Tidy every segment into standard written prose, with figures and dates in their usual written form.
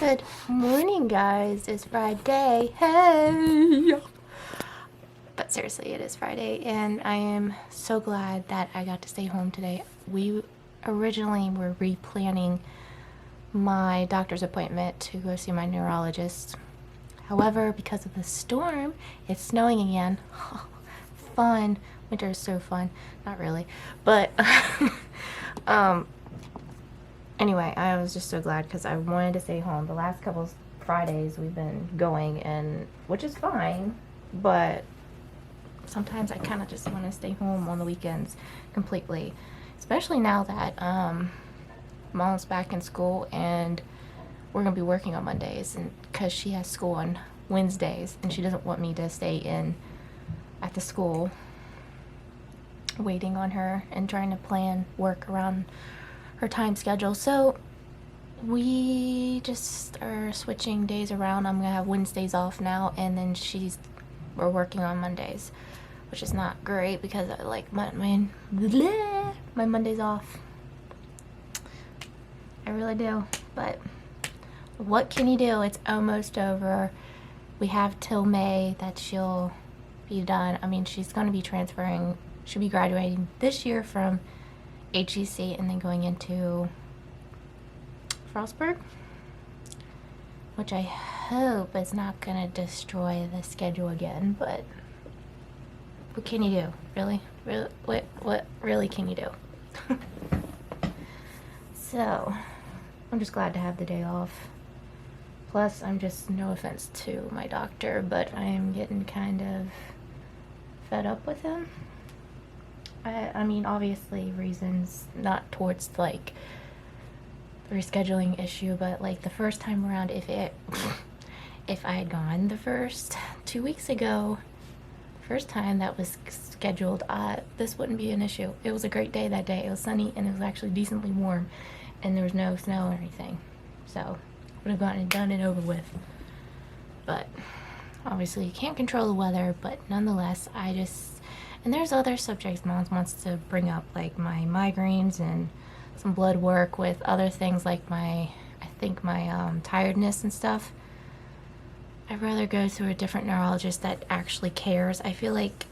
Good morning, guys. It's Friday. Hey! But seriously, it is Friday, and I am so glad that I got to stay home today. We originally were replanning my doctor's appointment to go see my neurologist. However, because of the storm, it's snowing again. Fun. Winter is so fun. Not really. But, anyway, I was just so glad because I wanted to stay home. The last couple of Fridays we've been going, and which is fine, but sometimes I kind of just want to stay home on the weekends completely, especially now that Mom's back in school and we're gonna be working on Mondays, and because she has school on Wednesdays and she doesn't want me to stay in at the school waiting on her and trying to plan work around her time schedule. So we just are switching days around. I'm gonna have Wednesdays off now, and then we're working on Mondays, which is not great because I like my Mondays off. I really do, but what can you do? It's almost over. We have till May that she'll be done. I mean, she's going to be transferring. She'll be graduating this year from HEC and then going into Frostburg, which I hope is not going to destroy the schedule again, but what can you do? Really? What really can you do? So, I'm just glad to have the day off. Plus, I'm just, no offense to my doctor, but I am getting kind of fed up with him. I mean, obviously reasons not towards like the rescheduling issue, but like the first time around, if I had gone the first 2 weeks ago, first time that was scheduled, this wouldn't be an issue. It was a great day that day. It was sunny and it was actually decently warm, and there was no snow or anything, so would have gotten it done and over with. But obviously you can't control the weather, but nonetheless, and there's other subjects Mom wants to bring up, like my migraines and some blood work with other things like my tiredness and stuff. I'd rather go to a different neurologist that actually cares. I feel like,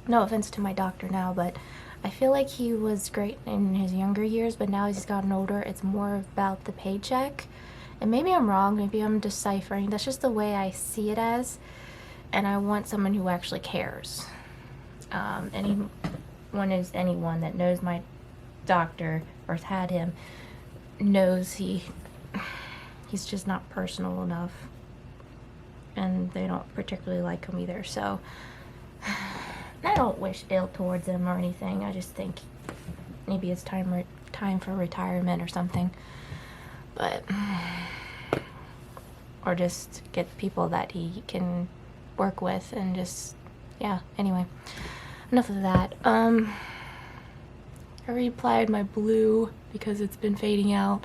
no offense to my doctor now, but I feel like he was great in his younger years, but now he's gotten older, it's more about the paycheck. And maybe I'm wrong, maybe I'm deciphering. That's just the way I see it as. And I want someone who actually cares. Anyone that knows my doctor or has had him knows he's just not personal enough, and they don't particularly like him either. So I don't wish ill towards him or anything. I just think maybe it's time for retirement or something. But or just get people that he can work with, and just, yeah, anyway, enough of that. I reapplied my blue because it's been fading out.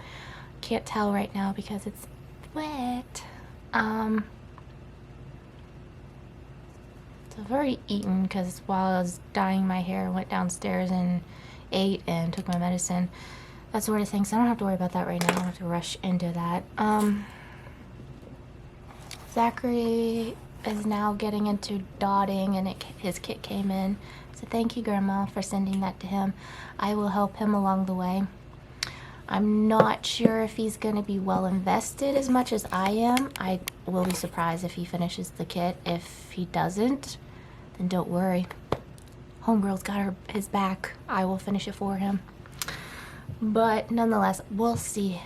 Can't tell right now because it's wet. So I've already eaten, because while I was dyeing my hair, I went downstairs and ate and took my medicine, that sort of thing, so I don't have to worry about that right now. I don't have to rush into that. Zachary is now getting into dotting, and his kit came in, so thank you, Grandma, for sending that to him. I will help him along the way. I'm not sure if he's going to be well invested as much as I am. I will be surprised if he finishes the kit. If he doesn't, then don't worry. Homegirl's got his back. I will finish it for him. But nonetheless, we'll see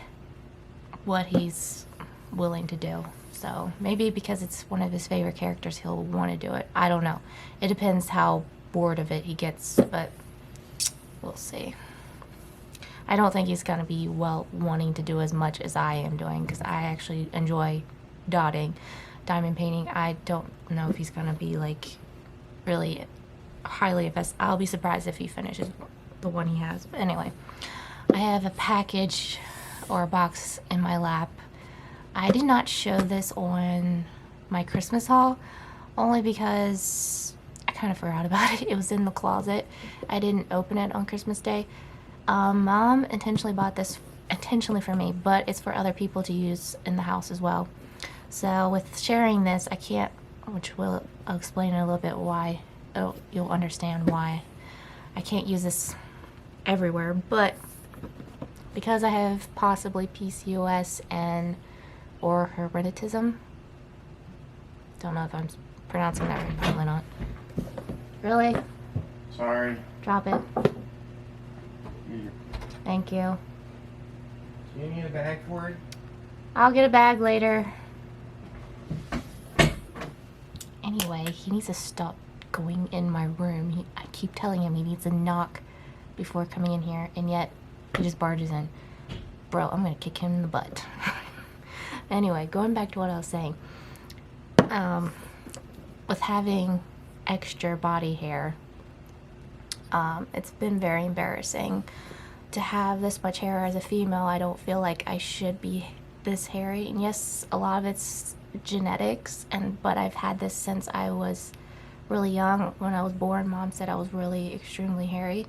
what he's willing to do. So maybe because it's one of his favorite characters, he'll want to do it. I don't know. It depends how bored of it he gets, but we'll see. I don't think he's going to be wanting to do as much as I am doing, because I actually enjoy dotting, diamond painting. I don't know if he's going to be like really highly invested. I'll be surprised if he finishes the one he has. But anyway, I have a package or a box in my lap. I did not show this on my Christmas haul, only because I kind of forgot about it. It was in the closet. I didn't open it on Christmas Day. Mom intentionally bought this intentionally for me, but it's for other people to use in the house as well. So with sharing this, I can't, I'll explain in a little bit why. Oh, you'll understand why I can't use this everywhere, but because I have possibly PCOS and or hereditism. Don't know if I'm pronouncing that right, probably not. Really? Sorry. Drop it. Here. Thank you. Do you need a bag for it? I'll get a bag later. Anyway, he needs to stop going in my room. I keep telling him he needs to knock before coming in here, and yet he just barges in. Bro, I'm gonna kick him in the butt. Anyway, going back to what I was saying. With having extra body hair, it's been very embarrassing to have this much hair as a female. I don't feel like I should be this hairy, and yes, a lot of it's genetics, but I've had this since I was really young. When I was born, Mom said I was really extremely hairy.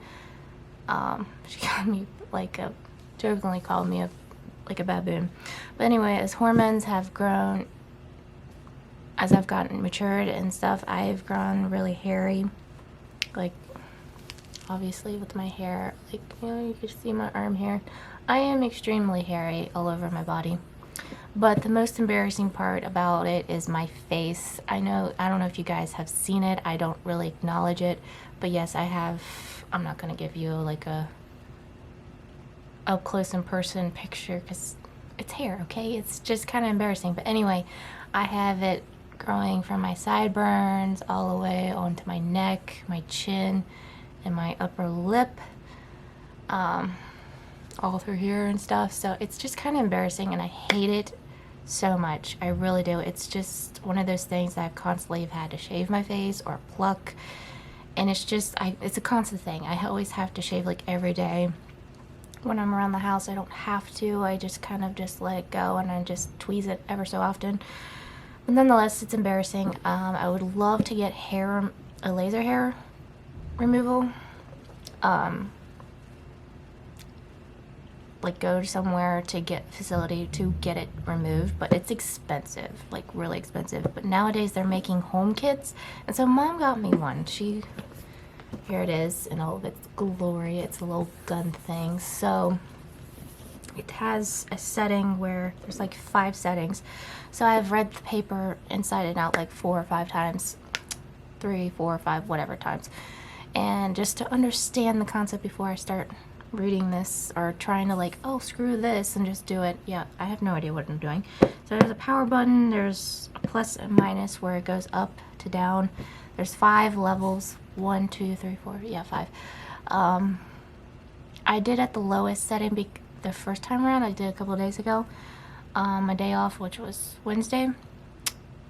She called me jokingly called me like a baboon. But anyway, as hormones have grown, as I've gotten matured and stuff, I've grown really hairy. Like, obviously with my hair, like, you can see my arm hair. I am extremely hairy all over my body. But the most embarrassing part about it is my face. I don't know if you guys have seen it. I don't really acknowledge it. But yes, I have. I'm not going to give you like a up close and person picture because it's hair, okay? It's just kind of embarrassing. But anyway, I have it growing from my sideburns all the way onto my neck, my chin, and my upper lip, all through here and stuff. So it's just kind of embarrassing, and I hate it so much. I really do. It's just one of those things that I constantly have had to shave my face or pluck, and it's just it's a constant thing. I always have to shave like every day. When I'm around the house, I don't have to. I just kind of just let it go, and I just tweeze it ever so often. But nonetheless, it's embarrassing. I would love to get a laser hair removal. Like go somewhere to get facility to get it removed, but it's expensive, like really expensive. But nowadays they're making home kits, and so Mom got me one. Here it is in all of its glory. It's a little gun thing. So it has a setting where there's like 5 settings. So I've read the paper inside and out like 4 or 5 times, 3, 4, 5, whatever times. And just to understand the concept before I start reading this or trying to like, oh, screw this and just do it. Yeah, I have no idea what I'm doing. So there's a power button. There's a plus and minus where it goes up to down. There's 5 levels. 1, 2, 3, 4, yeah, 5. I did at the lowest setting the first time around. I did a couple of days ago. My day off, which was Wednesday.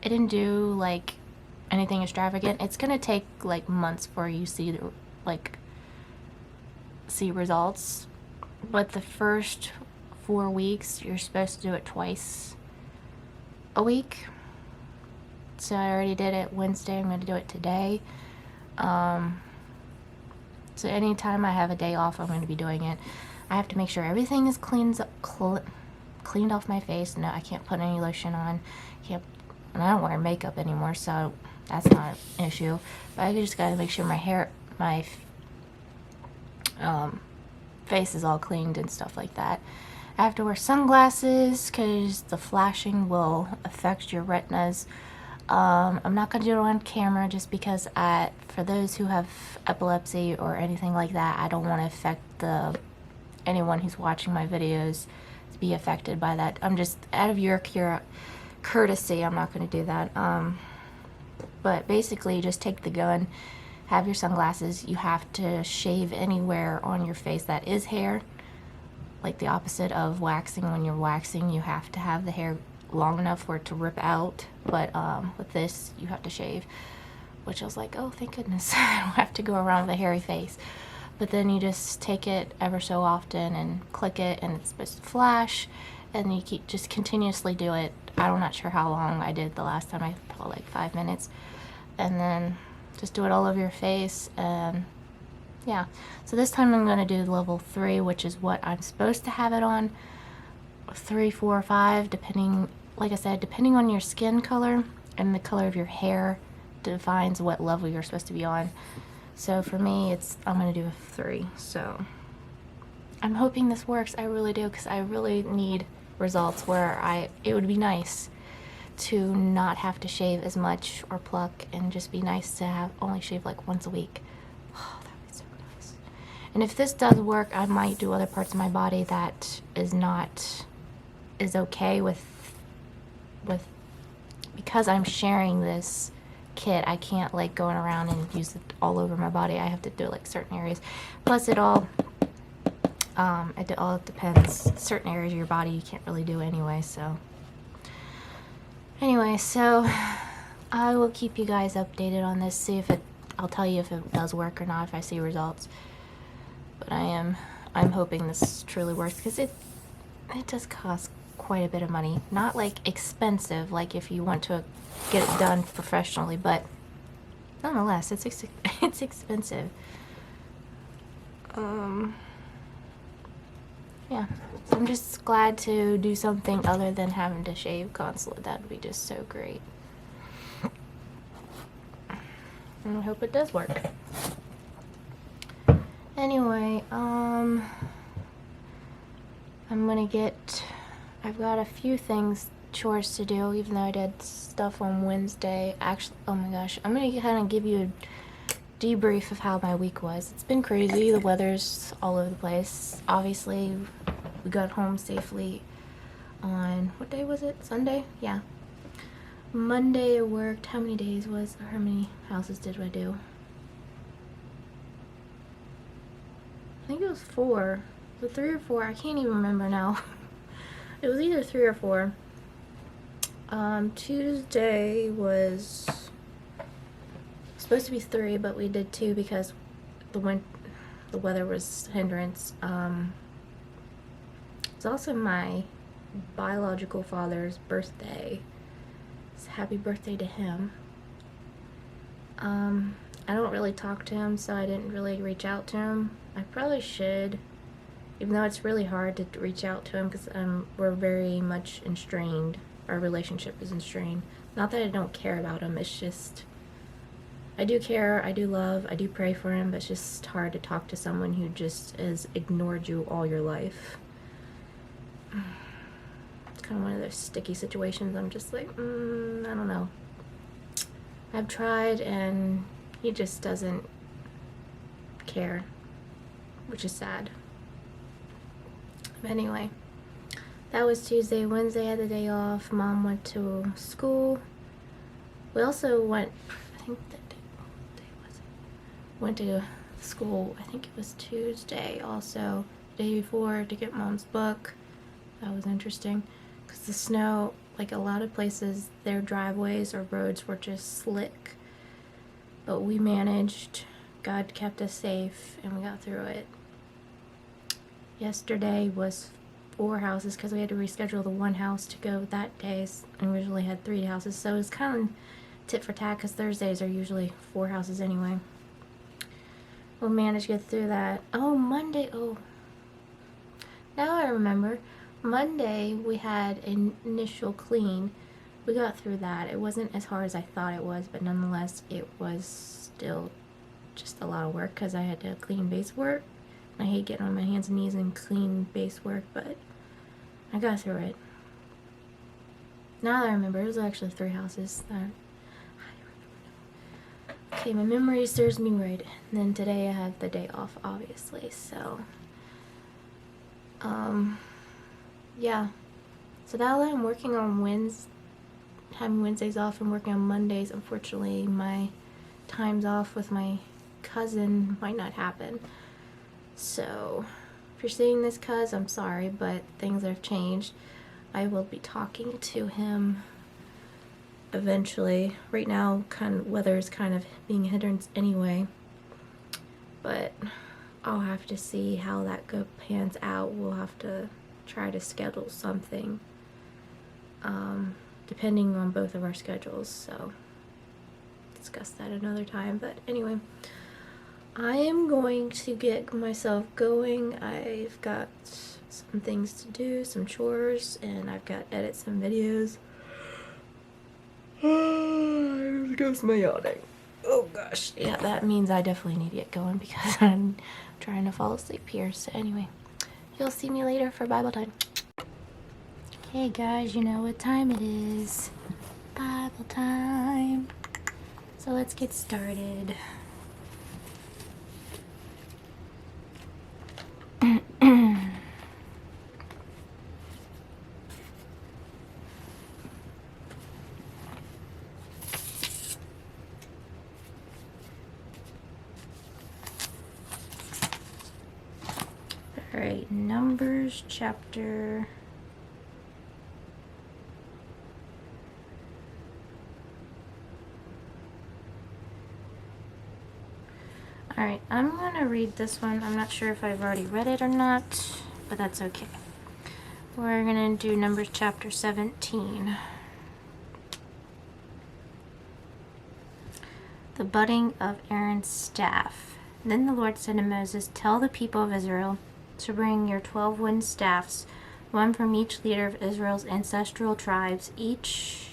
It didn't do like anything extravagant. It's gonna take like months for you see results. But the first 4 weeks, you're supposed to do it twice a week. So I already did it Wednesday. I'm gonna do it today. So anytime I have a day off, I'm going to be doing it. I have to make sure everything is cleaned off my face. No, I can't put any lotion on. And I don't wear makeup anymore, so that's not an issue. But I just got to make sure my face is all cleaned and stuff like that. I have to wear sunglasses because the flashing will affect your retinas. I'm not going to do it on camera just because for those who have epilepsy or anything like that, I don't want to affect anyone who's watching my videos to be affected by that. I'm just, out of your courtesy, I'm not going to do that. But basically, just take the gun, have your sunglasses. You have to shave anywhere on your face that is hair, like the opposite of waxing. When you're waxing, you have to have the hair long enough for it to rip out, but with this you have to shave, which I was like, oh, thank goodness. I don't have to go around with a hairy face. But then you just take it ever so often and click it, and it's supposed to flash, and you just continuously do it. I'm not sure how long I did the last time. I probably like 5 minutes, and then just do it all over your face. And Yeah, so this time I'm going to do level 3, which is what I'm supposed to have it on. 3, 4, or 5, depending, like I said, depending on your skin color and the color of your hair defines what level you're supposed to be on. So for me, I'm going to do a 3. So I'm hoping this works. I really do, because I really need results where it would be nice to not have to shave as much or pluck, and just be nice to have only shave like once a week. Oh, that would be so nice. And if this does work, I might do other parts of my body that is okay with because I'm sharing this kit. I can't like going around and use it all over my body. I have to do like certain areas. Plus it all depends. Certain areas of your body you can't really do anyway. So anyway, so I will keep you guys updated on this. See if I'll tell you if it does work or not, if I see results. But I'm hoping this truly works, because it does cost quite a bit of money. Not like expensive, like if you want to get it done professionally, but nonetheless, it's expensive. Yeah, so I'm just glad to do something other than having to shave constantly. That would be just so great. And I hope it does work. Anyway, I've got a few chores to do, even though I did stuff on Wednesday. Actually, oh my gosh, I'm gonna kind of give you a debrief of how my week was. It's been crazy. The weather's all over the place. Obviously, we got home safely on, what day was it? Sunday? Yeah. Monday I worked. How many houses did I do? I think it was 4. Was it 3 or 4? I can't even remember now. It was either 3 or 4. Tuesday was supposed to be 3, but we did 2 because the weather was a hindrance. It's also my biological father's birthday. So happy birthday to him. I don't really talk to him, so I didn't really reach out to him. I probably should, even though it's really hard to reach out to him, because we're very much estranged. Our relationship is estranged. Not that I don't care about him, it's just, I do care, I do love, I do pray for him, but it's just hard to talk to someone who just has ignored you all your life. It's kind of one of those sticky situations. I'm just like, I don't know. I've tried, and he just doesn't care, which is sad. But anyway, that was Tuesday. Wednesday I had the day off. Mom went to school. We also went, I think what day was it? Went to school, I think it was Tuesday also, the day before, to get Mom's book. That was interesting, because the snow, like a lot of places, their driveways or roads were just slick. But we managed. God kept us safe, and we got through it. Yesterday was 4 houses, because we had to reschedule the one house to go that day, and we originally had 3 houses. So it was kind of tit for tat, because Thursdays are usually 4 houses anyway. We'll manage to get through that. Oh, Monday. Oh, now I remember. Monday we had an initial clean. We got through that. It wasn't as hard as I thought it was, but nonetheless it was still just a lot of work, because I had to clean base work. I hate getting on my hands and knees and clean base work, but I got through it. Now that I remember, it was actually 3 houses. Okay, my memory serves me right. And then today I have the day off, obviously, so yeah. So now that I'm working on having Wednesdays off and working on Mondays, unfortunately my times off with my cousin might not happen. So if you're seeing this, cuz, I'm sorry, but things have changed. I will be talking to him eventually. Right now, weather is kind of being a hindrance anyway, but I'll have to see how that pans out. We'll have to try to schedule something, depending on both of our schedules, so discuss that another time. But anyway, I am going to get myself going. I've got some things to do, some chores, and I've got to edit some videos. Here goes my yawning. Oh gosh. Yeah, that means I definitely need to get going because I'm trying to fall asleep here. So anyway, you'll see me later for Bible time. Okay guys, you know what time it is. Bible time. So let's get started. Alright, Numbers chapter... Alright, I'm going to read this one. I'm not sure if I've already read it or not, but that's okay. We're going to do Numbers chapter 17. The budding of Aaron's staff. Then the Lord said to Moses, "Tell the people of Israel to bring your 12 wooden staffs, one from each leader of Israel's ancestral tribes, each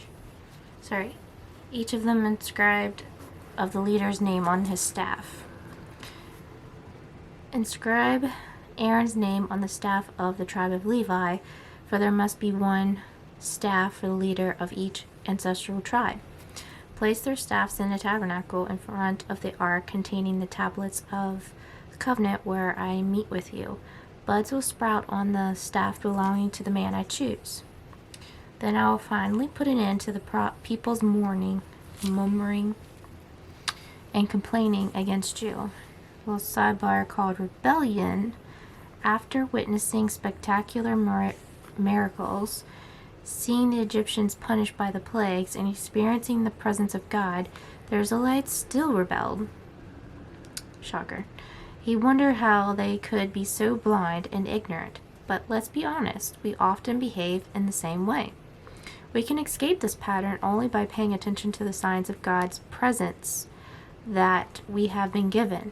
of them inscribed of the leader's name on his staff. Inscribe Aaron's name on the staff of the tribe of Levi, for there must be one staff for the leader of each ancestral tribe. Place their staffs in the tabernacle in front of the ark containing the tablets of the covenant where I meet with you. Buds will sprout on the staff belonging to the man I choose. Then I will finally put an end to the people's murmuring, and complaining against you." Well, sidebar called rebellion. After witnessing spectacular miracles, seeing the Egyptians punished by the plagues, and experiencing the presence of God, the Israelites still rebelled. Shocker. He wondered how they could be so blind and ignorant. But let's be honest, we often behave in the same way. We can escape this pattern only by paying attention to the signs of God's presence that we have been given.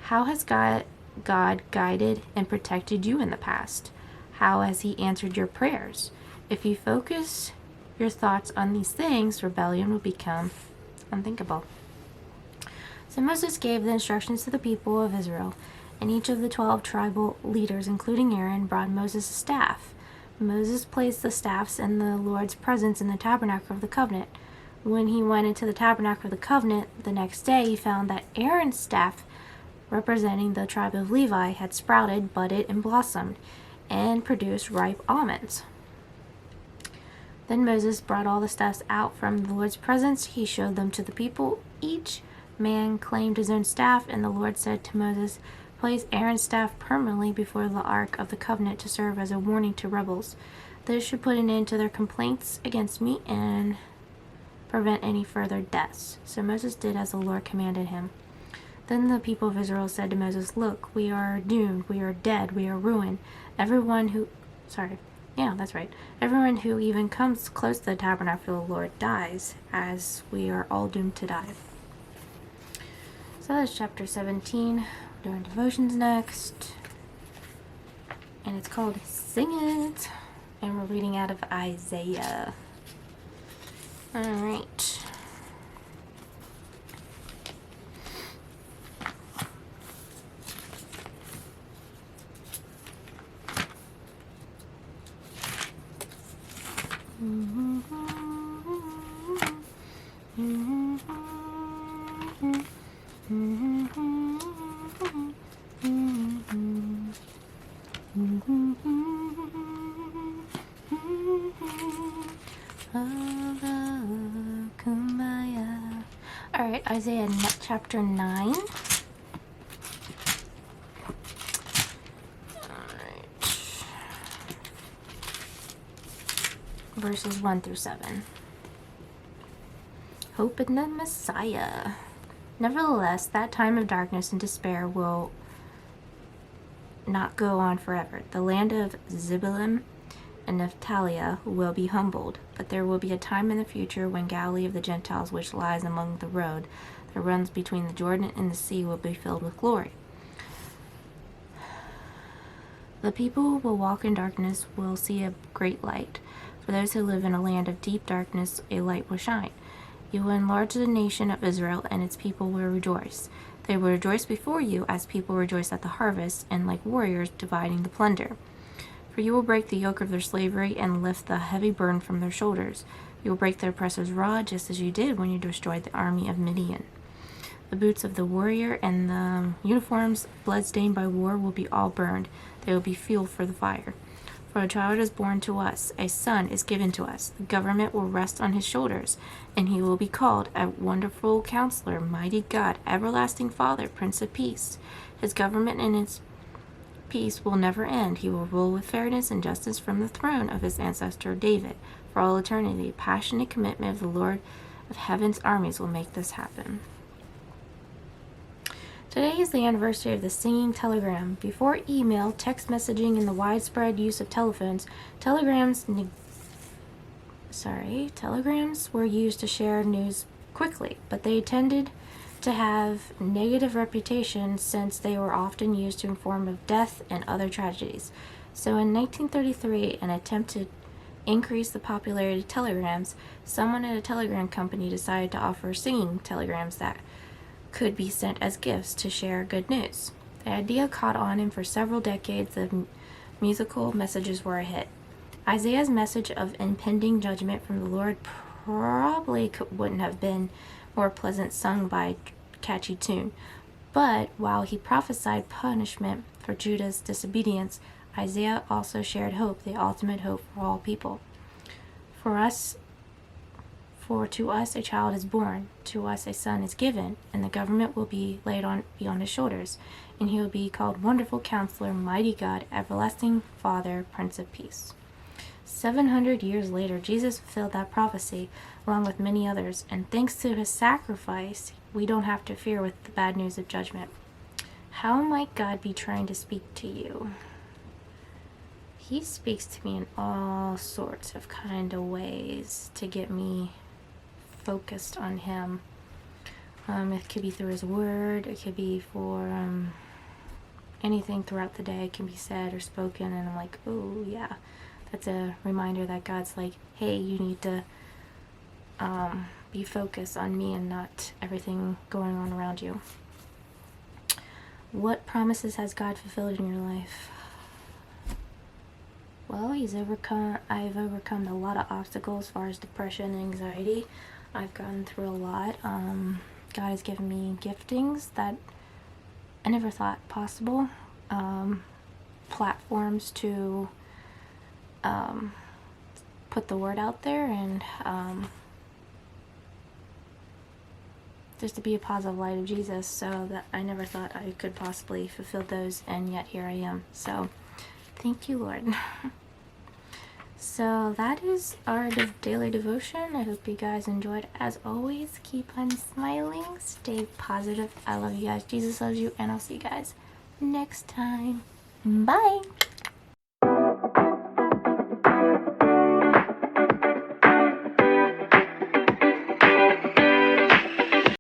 How has God guided and protected you in the past? How has He answered your prayers? If you focus your thoughts on these things, rebellion will become unthinkable. So Moses gave the instructions to the people of Israel, and each of the 12 tribal leaders, including Aaron, brought Moses a staff. Moses placed the staffs in the Lord's presence in the tabernacle of the covenant. When he went into the tabernacle of the covenant the next day, he found that Aaron's staff, representing the tribe of Levi, had sprouted, budded, and blossomed, and produced ripe almonds. Then Moses brought all the staffs out from the Lord's presence. He showed them to the people. Each man claimed his own staff, and the Lord said to Moses, "Place Aaron's staff permanently before the ark of the covenant to serve as a warning to rebels. This should put an end to their complaints against me and prevent any further deaths." So Moses did as the Lord commanded him. Then the people of Israel said to Moses, "Look, we are doomed, we are dead, we are ruined. Everyone who even comes close to the tabernacle of the Lord dies, as we are all doomed to die." So that's chapter 17. We're doing devotions next. And it's called Sing It. And we're reading out of Isaiah. Alright. Alright, Isaiah chapter 9. Verses 1 through 7. Hope in the Messiah. Nevertheless, that time of darkness and despair will not go on forever. The land of Zebulun and Naphtali will be humbled, but there will be a time in the future when Galilee of the Gentiles, which lies among the road, that runs between the Jordan and the sea will be filled with glory. The people who will walk in darkness will see a great light. For those who live in a land of deep darkness, a light will shine. You will enlarge the nation of Israel, and its people will rejoice. They will rejoice before you as people rejoice at the harvest, and like warriors dividing the plunder. For you will break the yoke of their slavery and lift the heavy burden from their shoulders. You will break their oppressor's rod, just as you did when you destroyed the army of Midian. The boots of the warrior and the uniforms bloodstained by war will be all burned. They will be fuel for the fire. For a child is born to us, a son is given to us. The government will rest on his shoulders, and he will be called a Wonderful Counselor, Mighty God, Everlasting Father, Prince of Peace. His government and his peace will never end. He will rule with fairness and justice from the throne of his ancestor David for all eternity. Passionate commitment of the Lord of Heaven's armies will make this happen. Today is the anniversary of the singing telegram. Before email, text messaging, and the widespread use of telephones, telegrams were used to share news quickly, but they tended to have negative reputation since they were often used to inform of death and other tragedies. So in 1933, an attempt to increase the popularity of telegrams, someone at a telegram company decided to offer singing telegrams that could be sent as gifts to share good news. The idea caught on, and for several decades the musical messages were a hit. Isaiah's message of impending judgment from the Lord probably wouldn't have been more pleasant sung by a catchy tune. But while he prophesied punishment for Judah's disobedience, Isaiah also shared hope, the ultimate hope for all people. For to us a child is born, to us a son is given, and the government will be laid on his shoulders, and he will be called Wonderful Counselor, Mighty God, Everlasting Father, Prince of Peace. 700 years later, Jesus fulfilled that prophecy, along with many others, and thanks to his sacrifice, we don't have to fear with the bad news of judgment. How might God be trying to speak to you? He speaks to me in all sorts of kind of ways to get me focused on him. It could be through his word, it could be for anything throughout the day. It can be said or spoken, and I'm like, oh yeah, that's a reminder that God's like, hey, you need to be focused on me and not everything going on around you. What promises has God fulfilled in your life? Well, I've overcome a lot of obstacles as far as depression and anxiety. I've gone through a lot. God has given me giftings that I never thought possible. Platforms to put the word out there, and just to be a positive light of Jesus, so that I never thought I could possibly fulfill those, and yet here I am. So thank you, Lord. So that is our daily devotion. I hope you guys enjoyed. As always, keep on smiling, stay positive. I love you guys. Jesus loves you, and I'll see you guys next time. Bye.